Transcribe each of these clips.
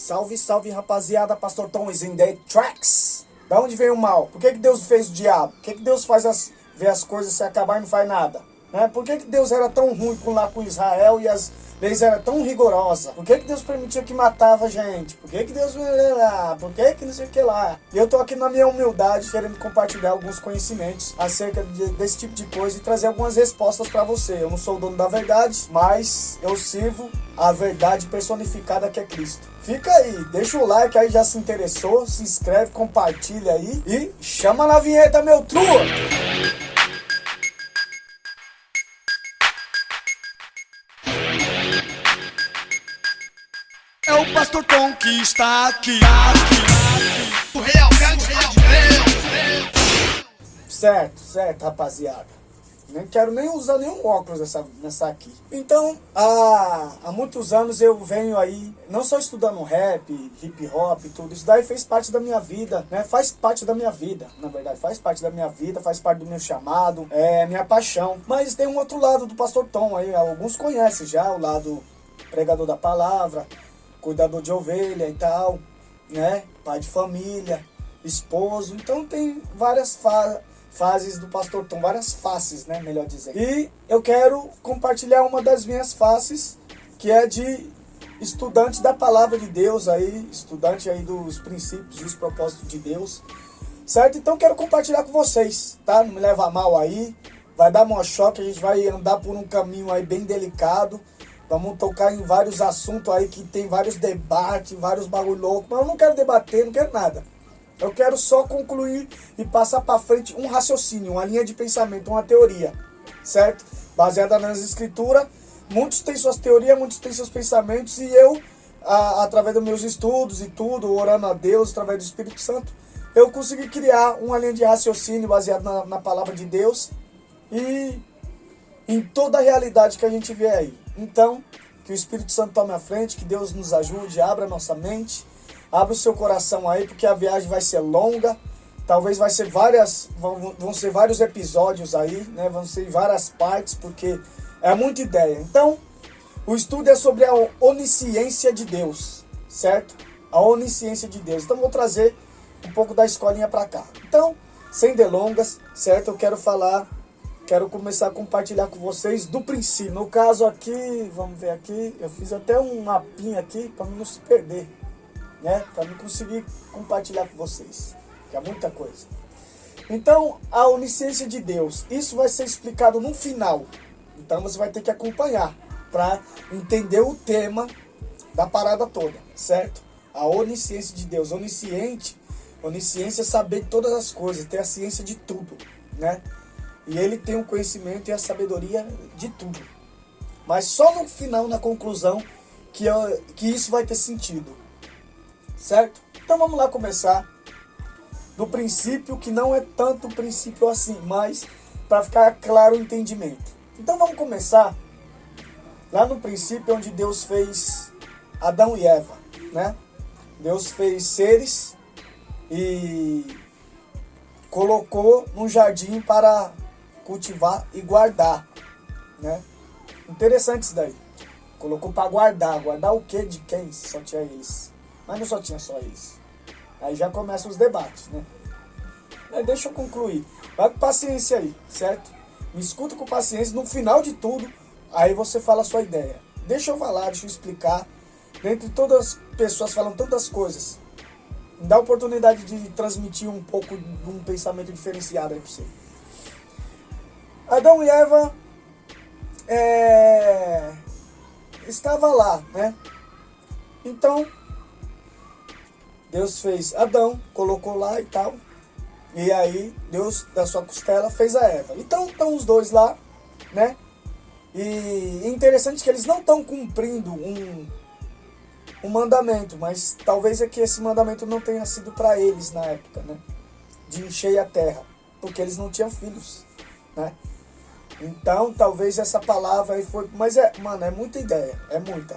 Salve, salve, rapaziada, Pastor Tom is in the tracks. Da onde veio o mal? Por que Deus fez o diabo? Por que Deus vê as coisas se acabar e não faz nada? Né? Por que Deus era tão ruim lá com Israel e as leis eram tão rigorosas? Por que Deus permitia que matava gente? Por que Deus... Por que não sei o que lá? E eu tô aqui na minha humildade querendo compartilhar alguns conhecimentos acerca desse tipo de coisa e trazer algumas respostas para você. Eu não sou o dono da verdade, mas eu sirvo a verdade personificada que é Cristo. Fica aí, deixa o like aí, já se interessou, se inscreve, compartilha aí e chama na vinheta, meu trua! É o Pastor Tom que está aqui. O real gangsta de Deus. Certo, rapaziada. Nem quero nem usar nenhum óculos nessa aqui. Então, há muitos anos eu venho aí, não só estudando rap, hip hop e tudo. Isso daí fez parte da minha vida, né? Faz parte da minha vida, na verdade. Faz parte da minha vida, faz parte do meu chamado, minha paixão. Mas tem um outro lado do Pastor Tom aí. Alguns conhecem já, o lado pregador da palavra, cuidador de ovelha e tal, né? Pai de família, esposo. Então tem várias fases do Pastor Tom, várias faces, né, melhor dizendo. E eu quero compartilhar uma das minhas faces, que é de estudante da palavra de Deus aí, estudante aí dos princípios e os propósitos de Deus, certo? Então quero compartilhar com vocês, tá? Não me leva a mal aí, vai dar mó choque, a gente vai andar por um caminho aí bem delicado, vamos tocar em vários assuntos aí que tem vários debates, vários bagulho louco, mas eu não quero debater, não quero nada. Eu quero só concluir e passar para frente um raciocínio, uma linha de pensamento, uma teoria, certo? Baseada nas escrituras. Muitos têm suas teorias, muitos têm seus pensamentos e eu, através dos meus estudos e tudo, orando a Deus, através do Espírito Santo, eu consegui criar uma linha de raciocínio baseada na palavra de Deus e em toda a realidade que a gente vê aí. Então, que o Espírito Santo tome a frente, que Deus nos ajude, abra nossa mente. Abra o seu coração aí, porque a viagem vai ser longa. Talvez vão ser vários episódios aí, né? Vão ser várias partes, porque é muita ideia. Então, o estudo é sobre a onisciência de Deus, certo? A onisciência de Deus. Então, vou trazer um pouco da escolinha para cá. Então, sem delongas, certo? Eu quero começar a compartilhar com vocês do princípio. No caso aqui, vamos ver aqui, eu fiz até um mapinha aqui para não se perder, né? Para não conseguir compartilhar com vocês, que é muita coisa. Então, a onisciência de Deus, isso vai ser explicado no final. Então você vai ter que acompanhar para entender o tema da parada toda, certo? A onisciência de Deus, onisciência é saber de todas as coisas, ter a ciência de tudo, né? E ele tem o conhecimento e a sabedoria de tudo. Mas só no final, na conclusão, que isso vai ter sentido. Certo? Então vamos lá começar do princípio, que não é tanto princípio assim, mas para ficar claro o entendimento. Então vamos começar lá no princípio onde Deus fez Adão e Eva, né? Deus fez seres e colocou num jardim para cultivar e guardar, né? Interessante isso daí. Colocou para guardar. Guardar o quê? De quem? Só tinha eles. Mas não só tinha só eles. Aí já começam os debates, né? Mas deixa eu concluir. Vai com paciência aí, certo? Me escuta com paciência. No final de tudo, aí você fala a sua ideia. Deixa eu falar, deixa eu explicar. Dentre todas as pessoas falam tantas coisas. Me dá a oportunidade de transmitir um pouco de um pensamento diferenciado aí pra você. Adão e Eva estava lá, né? Então, Deus fez Adão, colocou lá e tal. E aí, Deus, da sua costela, fez a Eva. Então, estão os dois lá, né? E é interessante que eles não estão cumprindo um mandamento. Mas talvez é que esse mandamento não tenha sido para eles na época, né? De encher a terra. Porque eles não tinham filhos, né? Então, talvez essa palavra aí foi... Mas, mano, é muita ideia. É muita.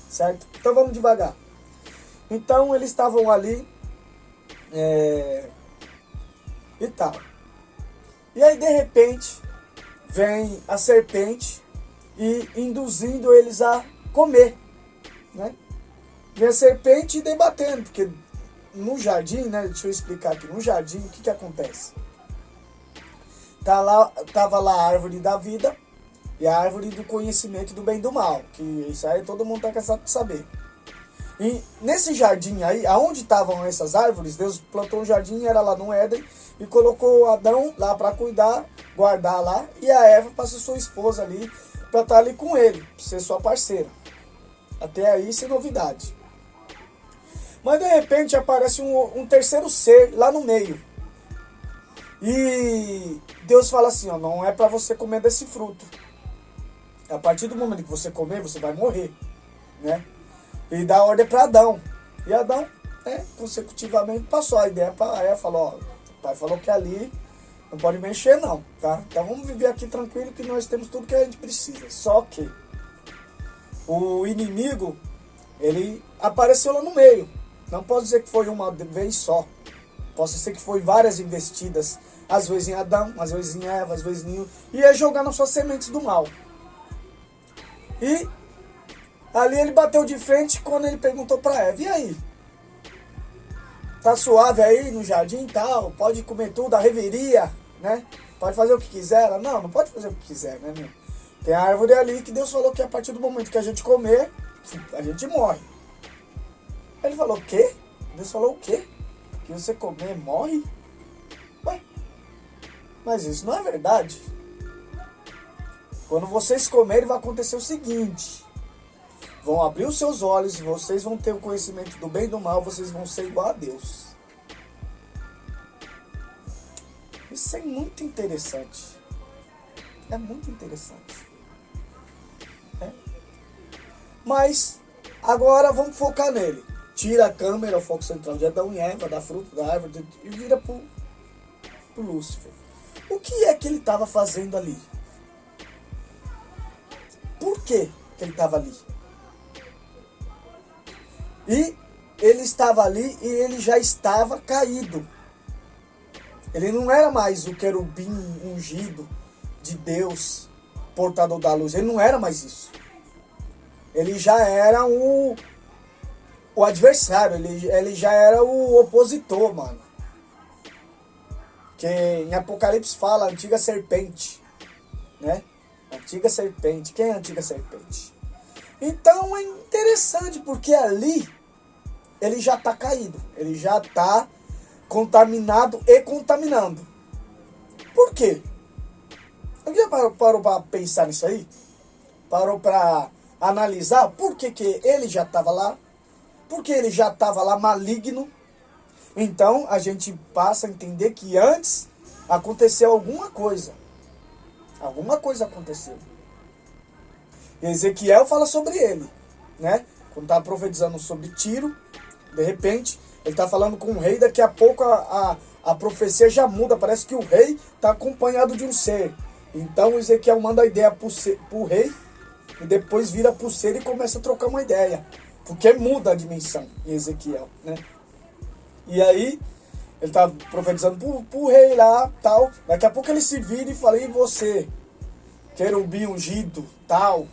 Certo? Então, vamos devagar. Então eles estavam ali e tal. E aí de repente vem a serpente e induzindo eles a comer, né? vem a serpente debatendo, porque no jardim, né, deixa eu explicar aqui, no jardim o que acontece? Tava lá a árvore da vida e a árvore do conhecimento do bem e do mal, que isso aí todo mundo tá cansado de saber. E nesse jardim aí, aonde estavam essas árvores, Deus plantou um jardim, era lá no Éden, e colocou Adão lá para cuidar, guardar lá, e a Eva para ser sua esposa ali, para estar ali com ele, para ser sua parceira. Até aí, sem novidade. Mas de repente aparece um terceiro ser lá no meio. E Deus fala assim, ó, não é para você comer desse fruto. A partir do momento que você comer, você vai morrer, né? E dá ordem para Adão. E Adão, consecutivamente passou a ideia para Eva, falou, ó, o pai falou que ali não pode mexer não, tá? Então vamos viver aqui tranquilo que nós temos tudo que a gente precisa. Só que o inimigo, ele apareceu lá no meio. Não posso dizer que foi uma vez só. Posso dizer que foi várias investidas. Às vezes em Adão, às vezes em Eva, às vezes em... E ia jogar nas suas sementes do mal. E ali ele bateu de frente quando ele perguntou para Eva, e aí? Tá suave aí no jardim e tal? Pode comer tudo, a reveria, né? Pode fazer o que quiser? Ela, não pode fazer o que quiser, né, meu? Tem a árvore ali que Deus falou que a partir do momento que a gente comer, a gente morre. Ele falou, o quê? Deus falou o quê? Que você comer, morre? Ué, mas isso não é verdade. Quando vocês comerem, vai acontecer o seguinte. Vão abrir os seus olhos, vocês vão ter o conhecimento do bem e do mal, vocês vão ser igual a Deus. Isso é muito interessante. É muito interessante. Mas, agora vamos focar nele. Tira a câmera, o foco central de Adão e Eva, da fruta, da árvore, e vira pro Lúcifer. O que é que ele estava fazendo ali? Por que ele estava ali? E ele estava ali e ele já estava caído. Ele não era mais o querubim ungido de Deus, portador da luz. Ele não era mais isso. Ele já era o adversário, ele já era o opositor, mano. Que em Apocalipse fala a antiga serpente, né? Antiga serpente. Quem é a antiga serpente? Então é interessante, porque ali ele já está caído. Ele já está contaminado e contaminando. Por quê? Alguém parou para pensar nisso aí? Parou para analisar por que ele já estava lá? Porque ele já estava lá maligno. Então a gente passa a entender que antes aconteceu alguma coisa. Alguma coisa aconteceu. E Ezequiel fala sobre ele, né? Quando está profetizando sobre Tiro, de repente, ele está falando com o rei, daqui a pouco a profecia já muda, parece que o rei está acompanhado de um ser. Então Ezequiel manda a ideia para o rei, e depois vira para o ser e começa a trocar uma ideia. Porque muda a dimensão em Ezequiel, né? E aí, ele está profetizando para o rei lá, tal. Daqui a pouco ele se vira e fala, e você, querubim ungido, tal,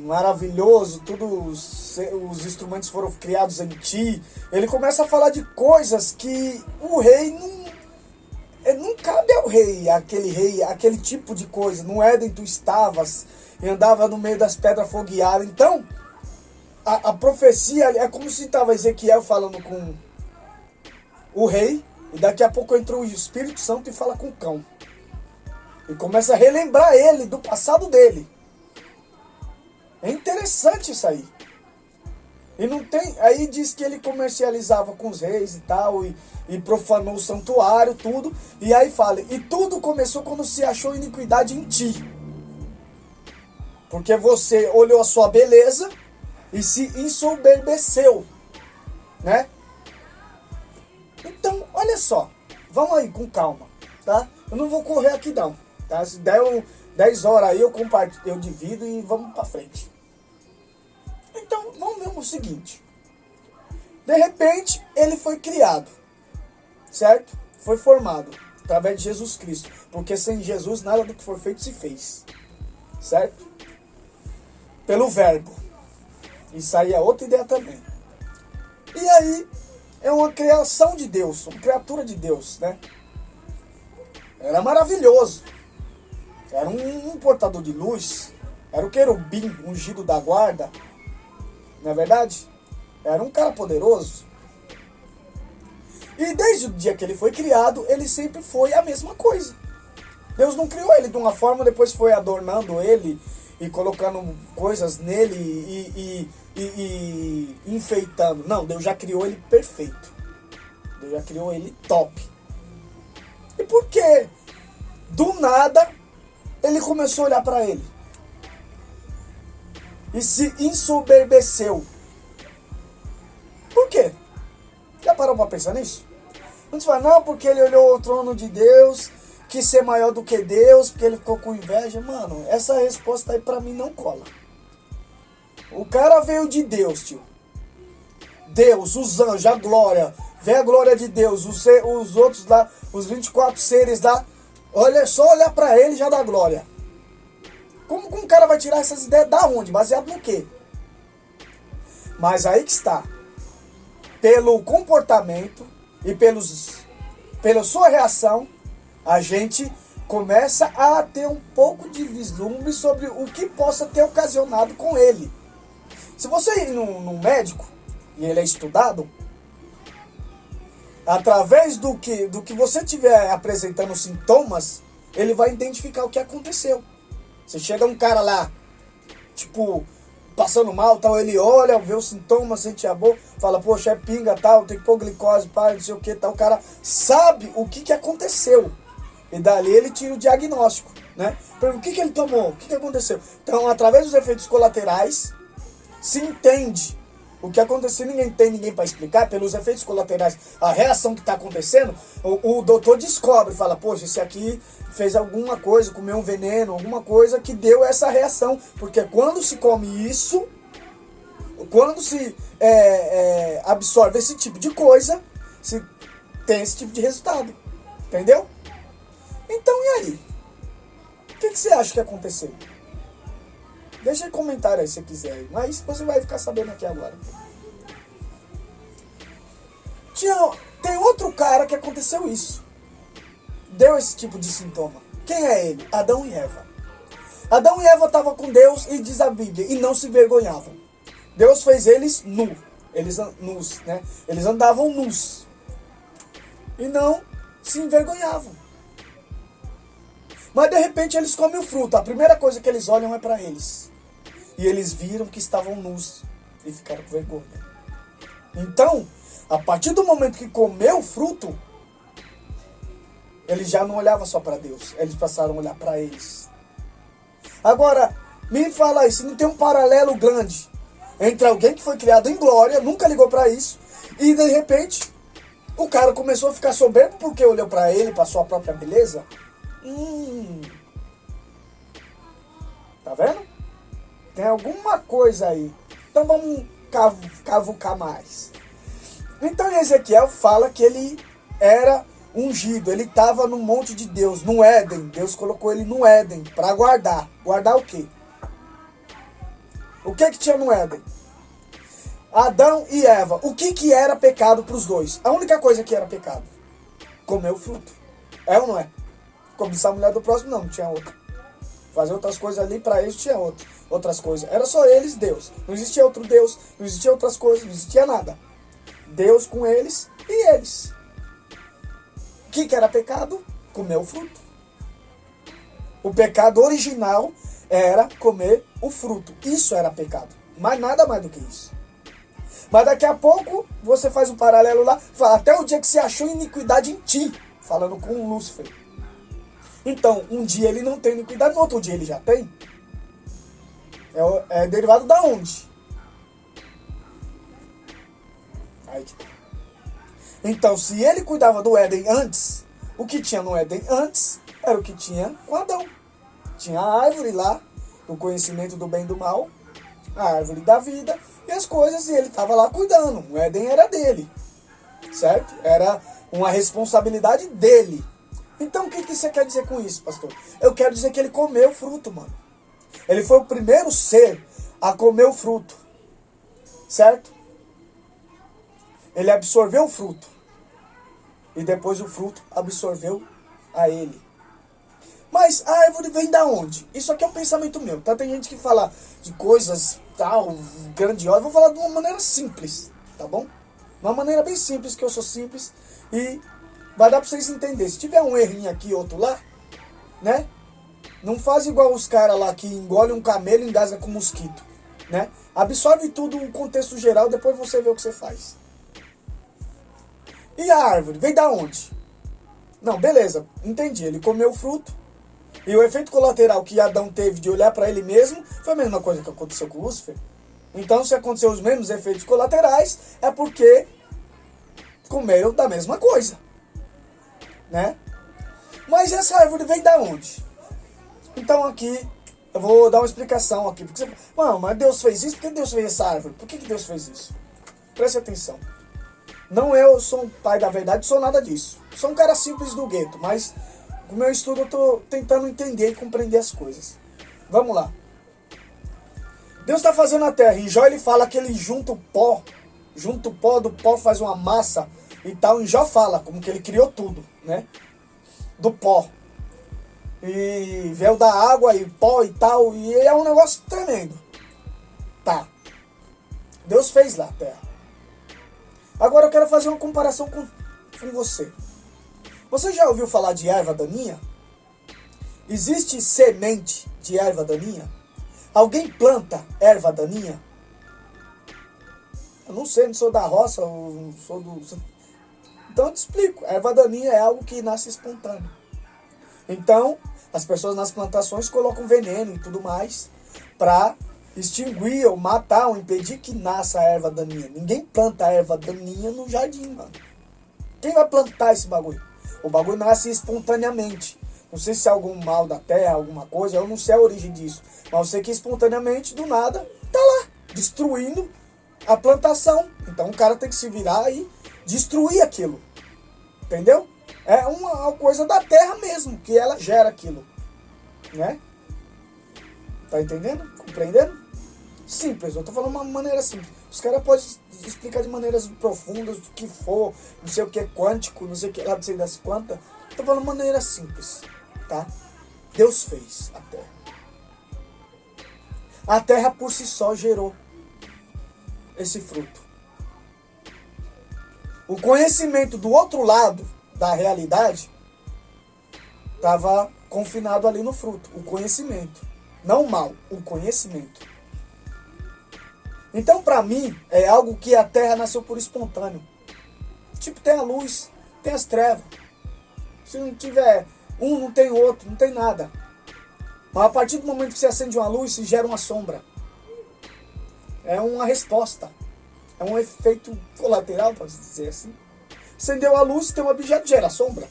maravilhoso, todos os instrumentos foram criados em ti. Ele começa a falar de coisas que o rei não cabe ao rei, aquele tipo de coisa. No Éden tu estavas e andava no meio das pedras fogueadas. Então, a profecia é como se estava Ezequiel falando com o rei, e daqui a pouco entrou o Espírito Santo e fala com o cão. E começa a relembrar ele do passado dele. É interessante isso aí. E não tem. Aí diz que ele comercializava com os reis e tal, e profanou o santuário, tudo. E aí fala, e tudo começou quando se achou iniquidade em ti. Porque você olhou a sua beleza e se ensoberbeceu, né? Então, olha só, vamos aí com calma, tá? Eu não vou correr aqui não, tá? Se der 10 horas aí, eu divido e vamos pra frente. Então, vamos ver o seguinte. De repente, ele foi criado, certo? Foi formado através de Jesus Cristo. Porque sem Jesus, nada do que for feito se fez, certo? Pelo verbo. Isso aí é outra ideia também. E aí, é uma criação de Deus, uma criatura de Deus, né? Era maravilhoso. Era um portador de luz. Era o querubim ungido da guarda. Não é verdade? Era um cara poderoso. E desde o dia que ele foi criado, ele sempre foi a mesma coisa. Deus não criou ele de uma forma, depois foi adornando ele e colocando coisas nele e enfeitando. Não, Deus já criou ele perfeito. Deus já criou ele top. E por que do nada ele começou a olhar para ele? E se ensoberbeceu. Por quê? Já parou para pensar nisso? Muitos falam, não, porque ele olhou o trono de Deus, quis ser maior do que Deus, porque ele ficou com inveja. Mano, essa resposta aí para mim não cola. O cara veio de Deus, tio. Deus, os anjos, a glória. Vê a glória de Deus, os outros lá, os 24 seres lá. Olha, só olhar para ele já dá glória. Como que um cara vai tirar essas ideias da onde? Baseado no quê? Mas aí que está. Pelo comportamento e pela sua reação, a gente começa a ter um pouco de vislumbre sobre o que possa ter ocasionado com ele. Se você ir num médico, e ele é estudado, através do que você estiver apresentando sintomas, ele vai identificar o que aconteceu. Você chega um cara lá, tipo, passando mal, tal, ele olha, vê os sintomas, sente a boca, fala, poxa, é pinga, tal, tem que pôr glicose, não sei o que, tal. O cara sabe o que aconteceu. E dali ele tira o diagnóstico, né? O que ele tomou? O que aconteceu? Então, através dos efeitos colaterais, se entende o que aconteceu. Ninguém tem ninguém para explicar. Pelos efeitos colaterais, a reação que está acontecendo, o doutor descobre, fala, poxa, esse aqui fez alguma coisa, comeu um veneno, alguma coisa que deu essa reação. Porque quando se come isso, quando se absorve esse tipo de coisa, se tem esse tipo de resultado. Entendeu? Então, e aí? O que você acha que aconteceu? Deixa em comentário aí se você quiser. Mas você vai ficar sabendo aqui agora. Tem outro cara que aconteceu isso. Deu esse tipo de sintoma. Quem é ele? Adão e Eva. Adão e Eva estavam com Deus e diz a Bíblia, e não se envergonhavam. Deus fez eles nus, né? Eles andavam nus. E não se envergonhavam. Mas de repente eles comem o fruto. A primeira coisa que eles olham é para eles. E eles viram que estavam nus e ficaram com vergonha. Então, a partir do momento que comeu o fruto, eles já não olhavam só para Deus. Eles passaram a olhar para eles. Agora, me fala aí, se não tem um paralelo grande entre alguém que foi criado em glória, nunca ligou para isso, e de repente o cara começou a ficar soberbo porque olhou para ele, para sua própria beleza. Tá vendo? Tem alguma coisa aí. Então vamos cavucar mais. Então Ezequiel fala que ele era ungido. Ele estava no monte de Deus, no Éden. Deus colocou ele no Éden para guardar. Guardar o quê? O que tinha no Éden? Adão e Eva. O que era pecado para os dois? A única coisa que era pecado: comer o fruto. É ou não é? Cobiçar a mulher do próximo, não tinha outra. Fazer outras coisas ali, para eles tinha outras coisas. Era só eles, Deus. Não existia outro Deus, não existia outras coisas, não existia nada. Deus com eles e eles. O que era pecado? Comer o fruto. O pecado original era comer o fruto. Isso era pecado. Mas nada mais do que isso. Mas daqui a pouco você faz um paralelo lá, fala, até o dia que você achou iniquidade em ti. Falando com Lúcifer. Então, um dia ele não tem iniquidade, no outro dia ele já tem. É derivado da onde? Aí que tá. Então, se ele cuidava do Éden antes, o que tinha no Éden antes era o que tinha com Adão. Tinha a árvore lá, o conhecimento do bem e do mal, a árvore da vida e as coisas, e ele estava lá cuidando. O Éden era dele, certo? Era uma responsabilidade dele. Então o que você quer dizer com isso, pastor? Eu quero dizer que ele comeu o fruto, mano. Ele foi o primeiro ser a comer o fruto. certo? Ele absorveu o fruto. E depois o fruto absorveu a ele. Mas a árvore vem da onde? Isso aqui é um pensamento meu, tá? Tem gente que fala de coisas tal, grandiosas. Vou falar de uma maneira simples, tá bom? Uma maneira bem simples, que eu sou simples. E vai dar pra vocês entenderem. Se tiver um errinho aqui e outro lá, né? Não faz igual os caras lá que engolem um camelo e engasga com mosquito, né? Absorve tudo o contexto geral, depois você vê o que você faz. E a árvore? Vem da onde? Não, beleza, entendi. Ele comeu o fruto. E o efeito colateral que Adão teve de olhar para ele mesmo foi a mesma coisa que aconteceu com Lúcifer. Então, se aconteceu os mesmos efeitos colaterais, é porque comeram da mesma coisa, né? Mas essa árvore vem da onde? Então aqui, eu vou dar uma explicação aqui. Porque você fala, não, mas Deus fez isso? Por que Deus fez essa árvore? Por que Deus fez isso? Preste atenção. Não eu sou um pai da verdade, sou nada disso. Sou um cara simples do gueto, mas com o meu estudo eu estou tentando entender e compreender as coisas. Vamos lá. Deus está fazendo a terra. Em Jó ele fala que ele junta o pó do pó faz uma massa e tal. Em Jó fala como que ele criou tudo, né? Do pó. E veio da água e pó e tal. E é um negócio tremendo. Tá. Deus fez lá a terra. Agora eu quero fazer uma comparação com você. Você já ouviu falar de erva daninha? Existe semente de erva daninha? Alguém planta erva daninha? Eu não sei, não sou da roça, eu sou do... Então eu te explico. Erva daninha é algo que nasce espontâneo. Então, as pessoas nas plantações colocam veneno e tudo mais para extinguir ou matar ou impedir que nasça a erva daninha. Ninguém planta a erva daninha no jardim, mano. Quem vai plantar esse bagulho? O bagulho nasce espontaneamente. Não sei se é algum mal da terra, alguma coisa, eu não sei a origem disso. Mas eu sei que espontaneamente, do nada, tá lá, destruindo a plantação. Então o cara tem que se virar e destruir aquilo. Entendeu? É uma coisa da terra mesmo, que ela gera aquilo. Né? Tá entendendo? Compreendendo? Simples, eu tô falando de uma maneira simples. Os caras podem explicar de maneiras profundas, do que for, não sei o que é quântico, não sei o que lá, não sei das quantas. Tô falando de maneira simples, tá? Deus fez a terra. A terra por si só gerou esse fruto. O conhecimento do outro lado da realidade estava confinado ali no fruto. O conhecimento. Não o mal, o conhecimento. Então, para mim, é algo que a terra nasceu por espontâneo. Tipo, tem a luz, tem as trevas. Se não tiver um, não tem outro, não tem nada. Mas a partir do momento que você acende uma luz, se gera uma sombra. É uma resposta. É um efeito colateral, para dizer assim. Acendeu a luz, tem um objeto, gera sombra.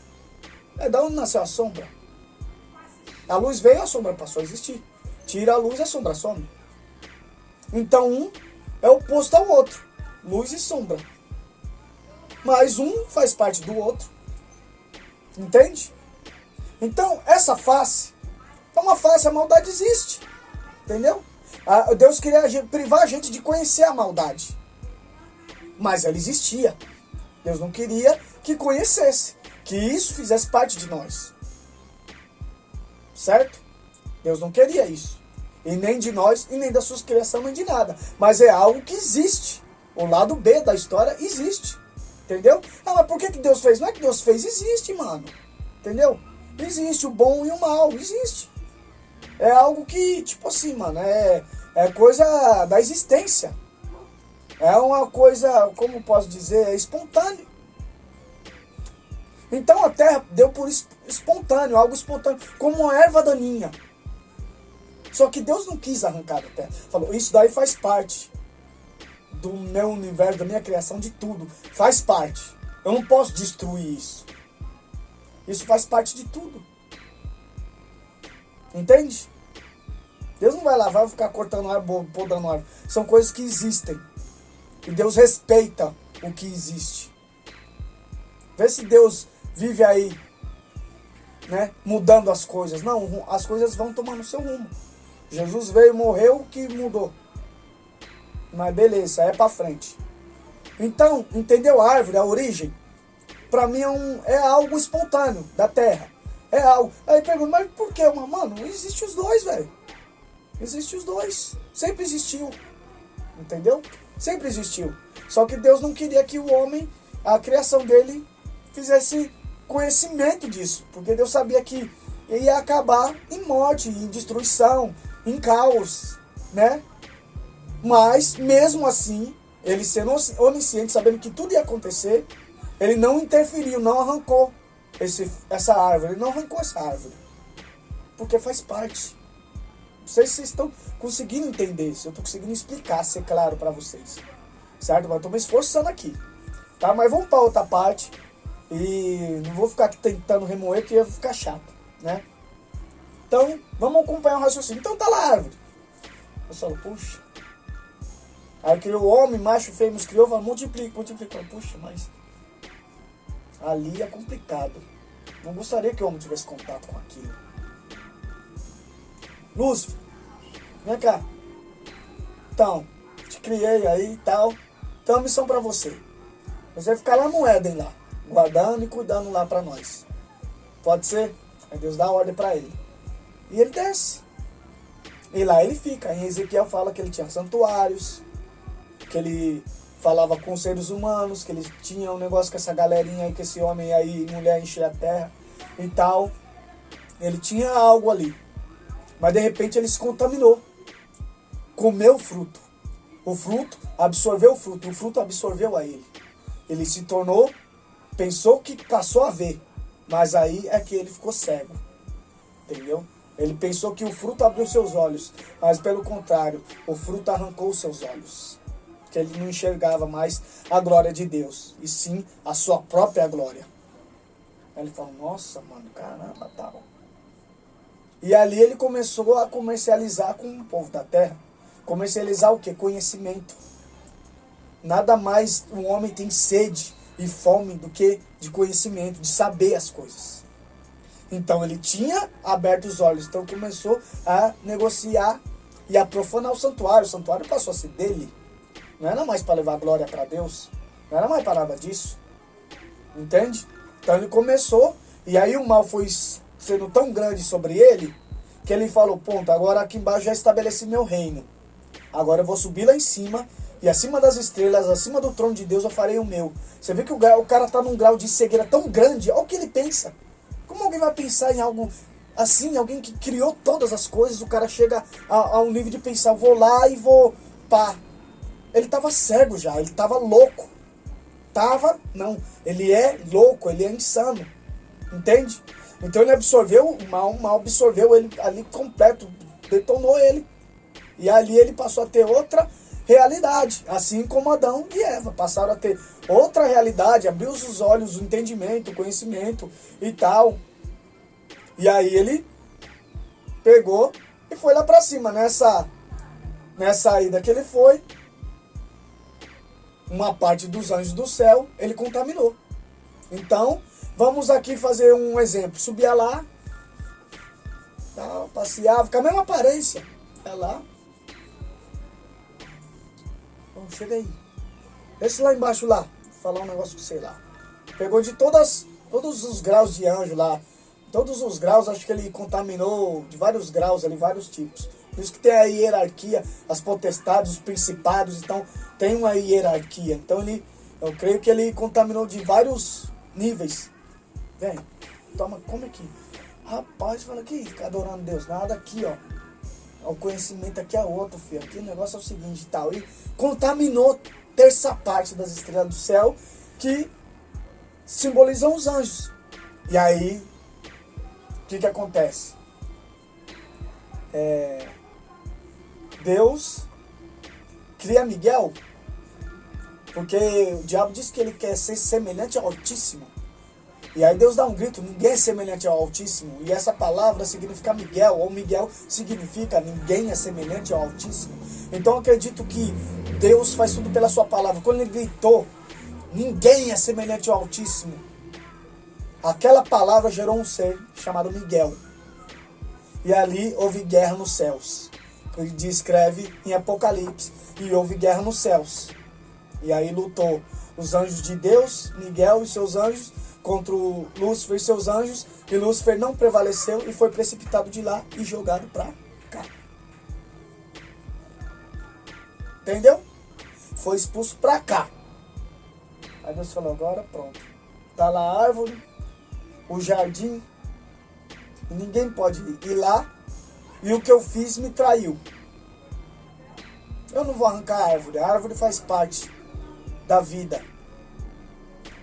É da onde nasceu a sombra? A luz veio, a sombra passou a existir. Tira a luz, a sombra some. Então um é oposto ao outro. Luz e sombra. Mas um faz parte do outro. Entende? Então essa face é uma face, a maldade existe. Entendeu? Deus queria privar a gente de conhecer a maldade. Mas ela existia. Deus não queria que conhecesse. Que isso fizesse parte de nós. Certo? Deus não queria isso. E nem de nós, e nem da sua criação, nem de nada. Mas é algo que existe. O lado B da história existe. Entendeu? Ah, mas por que Deus fez? Não é que Deus fez, existe, mano. Entendeu? Existe o bom e o mal, existe. É algo que, tipo assim, mano, é coisa da existência. É uma coisa, como posso dizer, é espontâneo. Então a terra deu por espontâneo, algo espontâneo, como uma erva daninha. Só que Deus não quis arrancar da terra. Falou, isso daí faz parte do meu universo, da minha criação, de tudo. Faz parte. Eu não posso destruir isso. Isso faz parte de tudo. Entende? Deus não vai lá, vai ficar cortando árvore, podando árvore. São coisas que existem. E Deus respeita o que existe. Vê se Deus vive aí, né, mudando as coisas. Não, as coisas vão tomando seu rumo. Jesus veio, morreu, o que mudou? Mas beleza, é pra frente. Então, entendeu a árvore, a origem? Pra mim é algo espontâneo da terra. É algo. Aí pergunto, mas por que? Mano, existe os dois, velho. Existe os dois. Sempre existiu. Entendeu? Sempre existiu. Só que Deus não queria que o homem, a criação dele, fizesse conhecimento disso. Porque Deus sabia que ia acabar em morte, em destruição, em caos, né? Mas, mesmo assim, ele sendo onisciente, sabendo que tudo ia acontecer, ele não interferiu, não arrancou essa árvore. Ele não arrancou essa árvore. Porque faz parte. Não sei se vocês estão conseguindo entender isso. Eu estou conseguindo explicar, ser claro para vocês. Certo? Mas eu estou me esforçando aqui. Tá? Mas vamos para outra parte. E não vou ficar aqui tentando remoer, que ia ficar chato. Né? Então, vamos acompanhar o raciocínio. Então tá lá a árvore. Eu falo, puxa. Aí criou o homem, macho, fêmea, criou, vai multiplica. Puxa, mas ali é complicado. Não gostaria que o homem tivesse contato com aquilo. Lúcifer, vem cá. Então, te criei aí e tal. Então, a missão pra você. Você vai ficar lá no Éden, lá. Guardando e cuidando lá pra nós. Pode ser? Aí Deus dá ordem pra ele. E ele desce. E lá ele fica. Em Ezequiel fala que ele tinha santuários. Que ele falava com os seres humanos. Que ele tinha um negócio com essa galerinha aí. Que esse homem aí, mulher, encher a terra e tal. Ele tinha algo ali. Mas de repente ele se contaminou. Comeu o fruto. O fruto absorveu o fruto. E o fruto absorveu a ele. Ele se tornou, pensou que passou a ver. Mas aí é que ele ficou cego. Entendeu? Ele pensou que o fruto abriu seus olhos. Mas pelo contrário, o fruto arrancou os seus olhos. Que ele não enxergava mais a glória de Deus. E sim a sua própria glória. Aí ele falou, nossa, mano, caramba, tal. E ali ele começou a comercializar com o povo da terra. Comercializar o quê? Conhecimento. Nada mais o homem tem sede e fome do que de conhecimento, de saber as coisas. Então ele tinha aberto os olhos, então começou a negociar e a profanar o santuário. O santuário passou a ser dele. Não era mais para levar glória para Deus. Não era mais para nada disso. Entende? Então ele começou, e aí o mal foi sendo tão grande sobre ele, que ele falou, ponto, agora aqui embaixo já estabeleci meu reino. Agora eu vou subir lá em cima, e acima das estrelas, acima do trono de Deus, eu farei o meu. Você vê que o cara tá num grau de cegueira tão grande, olha o que ele pensa. Como alguém vai pensar em algo assim, alguém que criou todas as coisas, o cara chega a um nível de pensar, vou lá e vou, pá. Ele tava cego já, ele tava louco. Ele é louco, ele é insano. Entende? Então ele absorveu o mal absorveu ele ali completo, detonou ele. E ali ele passou a ter outra realidade, assim como Adão e Eva passaram a ter outra realidade, abriu os olhos, o entendimento, o conhecimento e tal. E aí ele pegou e foi lá pra cima, nessa ida que ele foi, uma parte dos anjos do céu, ele contaminou. Então, vamos aqui fazer um exemplo. Subia lá, tal, passeava, com a mesma aparência. É lá. Bom, chega aí. Esse lá embaixo lá, vou falar um negócio com você lá. Pegou de todos os graus de anjo lá. Todos os graus, acho que ele contaminou de vários graus ali, vários tipos. Por isso que tem a hierarquia, as potestades, os principados, então tem uma hierarquia. Então eu creio que ele contaminou de vários níveis. Vem, toma, come aqui. Rapaz, fala aqui, fica adorando Deus. Nada aqui, ó. O conhecimento aqui é outro, filho. Aqui o negócio é o seguinte e tal. E contaminou terça parte das estrelas do céu, que simbolizam os anjos. E aí, o que acontece? Deus cria Miguel, porque o diabo diz que ele quer ser semelhante ao Altíssimo. E aí Deus dá um grito, ninguém é semelhante ao Altíssimo. E essa palavra significa Miguel, ou Miguel significa ninguém é semelhante ao Altíssimo. Então eu acredito que Deus faz tudo pela sua palavra. Quando ele gritou, ninguém é semelhante ao Altíssimo, aquela palavra gerou um ser chamado Miguel. E ali houve guerra nos céus. que descreve em Apocalipse, e houve guerra nos céus. E aí lutou os anjos de Deus, Miguel e seus anjos, contra o Lúcifer e seus anjos, e Lúcifer não prevaleceu e foi precipitado de lá e jogado para cá. Entendeu? Foi expulso para cá. Aí Deus falou, agora pronto. Tá lá a árvore, o jardim, e ninguém pode ir lá, e o que eu fiz me traiu. Eu não vou arrancar a árvore faz parte da vida.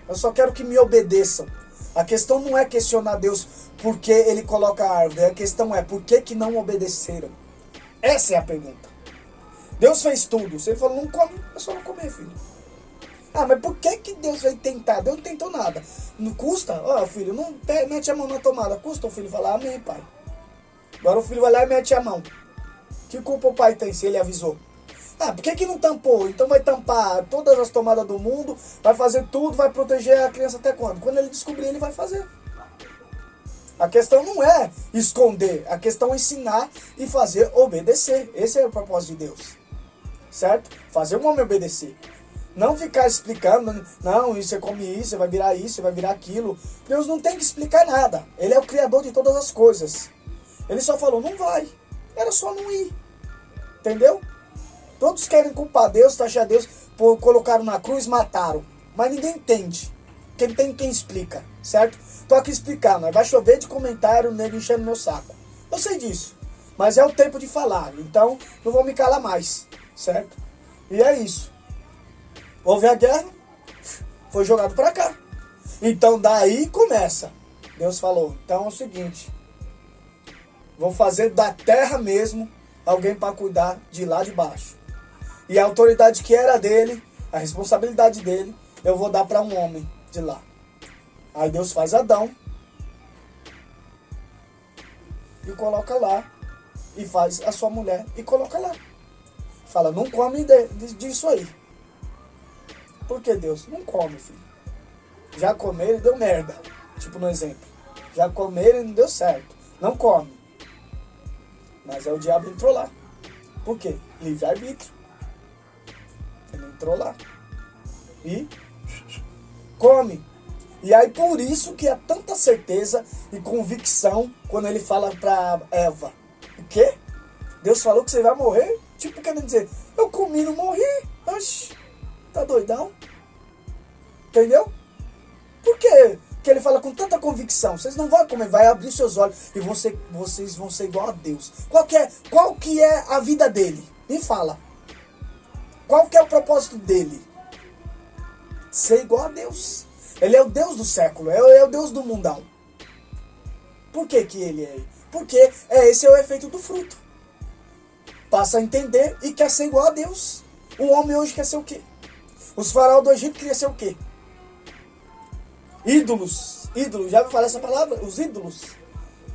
Eu só quero que me obedeçam. A questão não é questionar Deus porque ele coloca a árvore. A questão é por que não obedeceram. Essa é a pergunta. Deus fez tudo. Você falou, não come, é só não comer, filho. Ah, mas por que Deus vai tentar? Deus não tentou nada. Não custa? Ó, filho, não mete a mão na tomada. Custa o filho falar, amém, pai. Agora o filho vai lá e mete a mão. Que culpa o pai tem se ele avisou? Ah, por que não tampou? Então vai tampar todas as tomadas do mundo, vai fazer tudo, vai proteger a criança até quando? Quando ele descobrir, ele vai fazer. A questão não é esconder, a questão é ensinar e fazer obedecer. Esse é o propósito de Deus. Certo? Fazer o homem obedecer. Não ficar explicando, não, você come isso, você vai virar isso, você vai virar aquilo. Deus não tem que explicar nada. Ele é o criador de todas as coisas. Ele só falou, não vai. Era só não ir. Entendeu? Todos querem culpar Deus, taxar Deus, por colocaram na cruz, mataram. Mas ninguém entende. Quem tem quem explica, certo? Tô aqui explicando, vai chover de comentário, o nego enchendo meu saco. Eu sei disso, mas é o tempo de falar, então não vou me calar mais, certo? E é isso. Houve a guerra, foi jogado para cá. Então daí começa. Deus falou, então é o seguinte, vou fazer da terra mesmo alguém para cuidar de lá de baixo. E a autoridade que era dele, a responsabilidade dele, eu vou dar para um homem de lá. Aí Deus faz Adão e coloca lá, e faz a sua mulher e coloca lá. Fala, não come disso aí. Por que Deus? Não come, filho. Já comeram e deu merda. Tipo no exemplo. Já comeram e não deu certo. Não come. Mas aí o diabo entrou lá. Por quê? Livre-arbítrio. Ele entrou lá. E come. E aí por isso que há tanta certeza e convicção quando ele fala para Eva. O quê? Deus falou que você vai morrer? Tipo querendo dizer, eu comi e não morri. Oxi, tá doidão? Entendeu? Por quê? Que ele fala com tanta convicção, vocês não vão comer, vai abrir seus olhos e vocês vão ser igual a Deus. Qual que é a vida dele? Me fala. Qual que é o propósito dele? Ser igual a Deus. Ele é o Deus do século, é o Deus do mundão. Por que que ele é? Porque esse é o efeito do fruto. Passa a entender e quer ser igual a Deus. O homem hoje quer ser o quê? Os faraós do Egito queriam ser o quê? Ídolos, já ouviu falar essa palavra? Os ídolos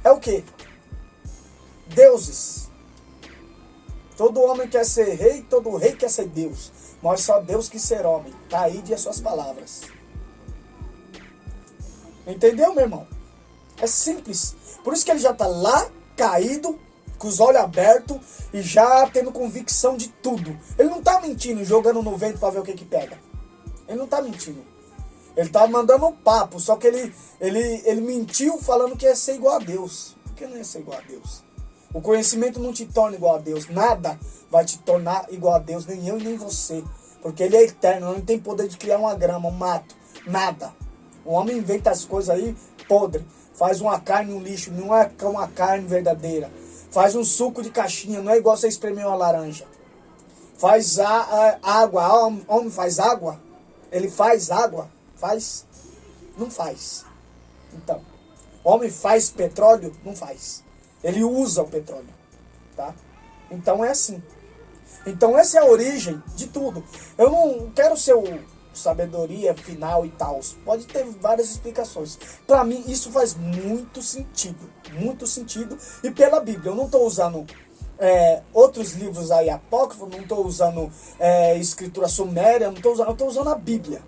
é o quê? Deuses. Todo homem quer ser rei, todo rei quer ser Deus. Mas só Deus quis ser homem. Tá aí de as suas palavras. Entendeu, meu irmão? É simples. Por isso que ele já tá lá, caído, com os olhos abertos e já tendo convicção de tudo. Ele não tá mentindo, jogando no vento para ver o que pega. Ele não tá mentindo. Ele tá mandando um papo, só que ele mentiu falando que ia ser igual a Deus. Por que não ia ser igual a Deus? O conhecimento não te torna igual a Deus. Nada vai te tornar igual a Deus, nem eu nem você. Porque ele é eterno, não tem poder de criar uma grama, um mato. Nada. O homem inventa as coisas aí podre. Faz uma carne, um lixo, não é uma carne verdadeira. Faz um suco de caixinha, não é igual você espremer uma laranja. Faz água, homem faz água? Ele faz água? Faz? Não faz. Então, homem faz petróleo? Não faz. Ele usa o petróleo, tá? Então é assim. Então essa é a origem de tudo. Eu não quero ser o sabedoria final e tal. Pode ter várias explicações. Para mim isso faz muito sentido. Muito sentido. E pela Bíblia. Eu não estou usando outros livros aí apócrifos. Não estou usando escritura suméria. Não tô usando, eu estou usando a Bíblia.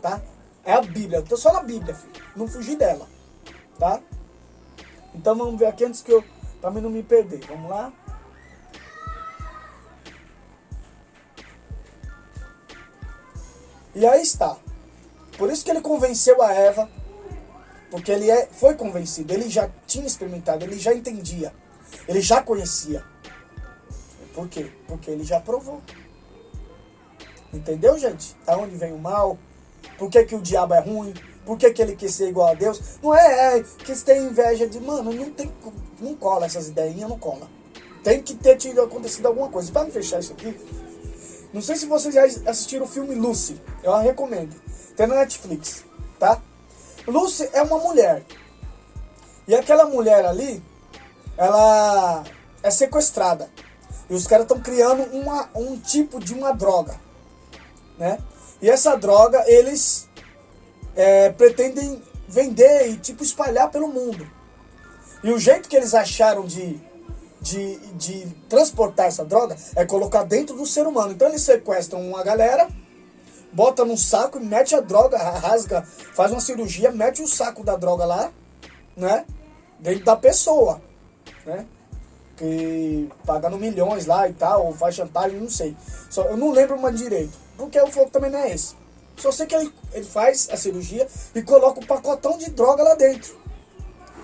Tá? É a Bíblia. Eu estou só na Bíblia, filho. Não fugi dela. Tá? Então vamos ver aqui antes que pra mim não me perder. Vamos lá. E aí está. Por isso que ele convenceu a Eva, porque ele foi convencido, ele já tinha experimentado, ele já entendia, ele já conhecia. Por quê? Porque ele já provou. Entendeu, gente? Aonde vem o mal? Por que o diabo é ruim? Por que ele quer ser igual a Deus? Não é que você tem inveja de... Mano, não cola essas ideinhas, não cola. Tem que ter acontecido alguma coisa. Para me fechar isso aqui, não sei se vocês já assistiram o filme Lucy. Eu a recomendo. Tem na Netflix, tá? Lucy é uma mulher. E aquela mulher ali, ela é sequestrada. E os caras estão criando um tipo de uma droga, né? E essa droga, eles pretendem vender e tipo espalhar pelo mundo. E o jeito que eles acharam de transportar essa droga é colocar dentro do ser humano. Então eles sequestram uma galera, bota num saco e mete a droga, rasga, faz uma cirurgia, mete o saco da droga lá, né? Dentro da pessoa, né? Que pagando milhões lá e tal, ou faz chantagem, não sei. Eu não lembro mais direito, porque o foco também não é esse. Só sei que ele faz a cirurgia e coloca um pacotão de droga lá dentro.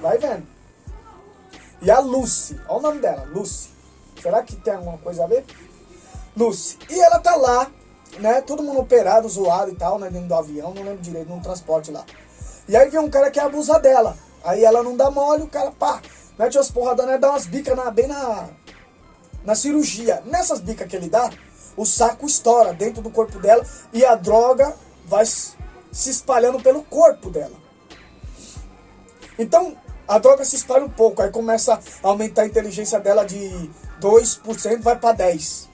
Vai vendo. E a Lucy, olha o nome dela, Lucy. Será que tem alguma coisa a ver? Lucy. E ela tá lá, né, todo mundo operado, zoado e tal, né, dentro do avião, não lembro direito, num transporte lá. E aí vem um cara que abusa dela. Aí ela não dá mole, o cara, pá, mete umas porradas, né, dá umas bicas bem na cirurgia. Nessas bicas que ele dá, o saco estoura dentro do corpo dela e a droga vai se espalhando pelo corpo dela. Então, a droga se espalha um pouco, aí começa a aumentar a inteligência dela de 2%, vai para 10%.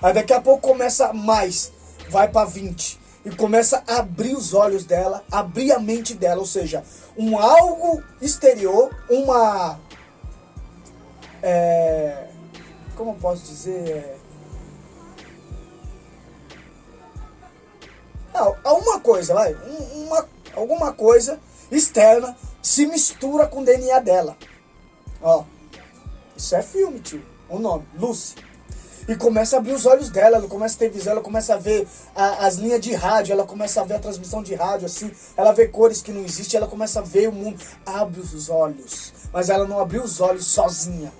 Aí daqui a pouco começa mais, vai para 20%. E começa a abrir os olhos dela, abrir a mente dela, ou seja, algo exterior, como eu posso dizer? Alguma coisa, alguma coisa externa se mistura com o DNA dela. Ó, isso é filme, tio. O nome, Lucy. E começa a abrir os olhos dela, ela começa a ter visão, ela começa a ver as linhas de rádio, ela começa a ver a transmissão de rádio, assim, ela vê cores que não existem, ela começa a ver o mundo, abre os olhos. Mas ela não abriu os olhos sozinha.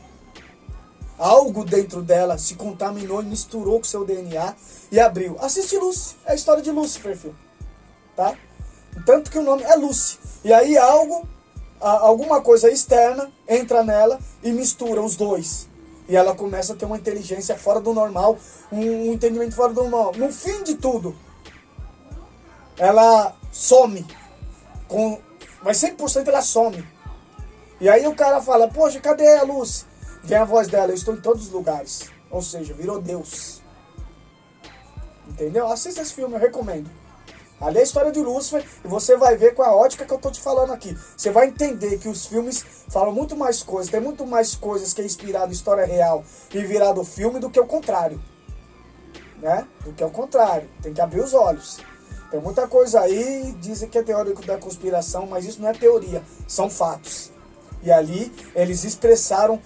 Algo dentro dela se contaminou e misturou com seu DNA e abriu. Assiste Lucy, é a história de Lucifer, filho. Tá? Tanto que o nome é Lucy. E aí alguma coisa externa entra nela e mistura os dois. E ela começa a ter uma inteligência fora do normal, um entendimento fora do normal. No fim de tudo, ela some. Mas 100% ela some. E aí o cara fala, poxa, cadê a Lucy? Vem a voz dela, eu estou em todos os lugares. Ou seja, virou Deus. Entendeu? Assista esse filme, eu recomendo. Ali é a história de Lúcifer e você vai ver com a ótica que eu tô te falando aqui. Você vai entender que os filmes falam muito mais coisas, tem muito mais coisas que é inspirado em história real e virado filme do que o contrário. Né? Do que o contrário. Tem que abrir os olhos. Tem muita coisa aí, dizem que é teórico da conspiração, mas isso não é teoria, são fatos. E ali eles expressaram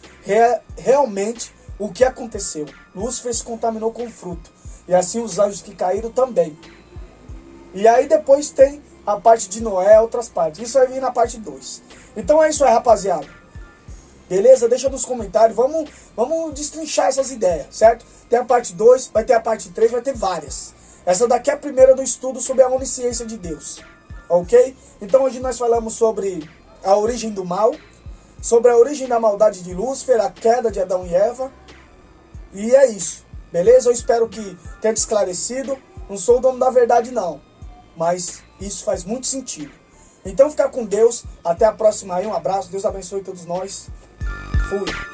realmente o que aconteceu. Lúcifer se contaminou com o fruto. E assim os anjos que caíram também. E aí depois tem a parte de Noé, outras partes. Isso vai vir na parte 2. Então é isso aí, rapaziada. Beleza? Deixa nos comentários. Vamos destrinchar essas ideias, certo? Tem a parte 2, vai ter a parte 3, vai ter várias. Essa daqui é a primeira do estudo sobre a onisciência de Deus. Ok? Então hoje nós falamos sobre a origem do mal, sobre a origem da maldade de Lúcifer, a queda de Adão e Eva. E é isso. Beleza? Eu espero que tenha te esclarecido. Não sou o dono da verdade, não. Mas isso faz muito sentido. Então fica com Deus. Até a próxima aí. Um abraço. Deus abençoe todos nós. Fui.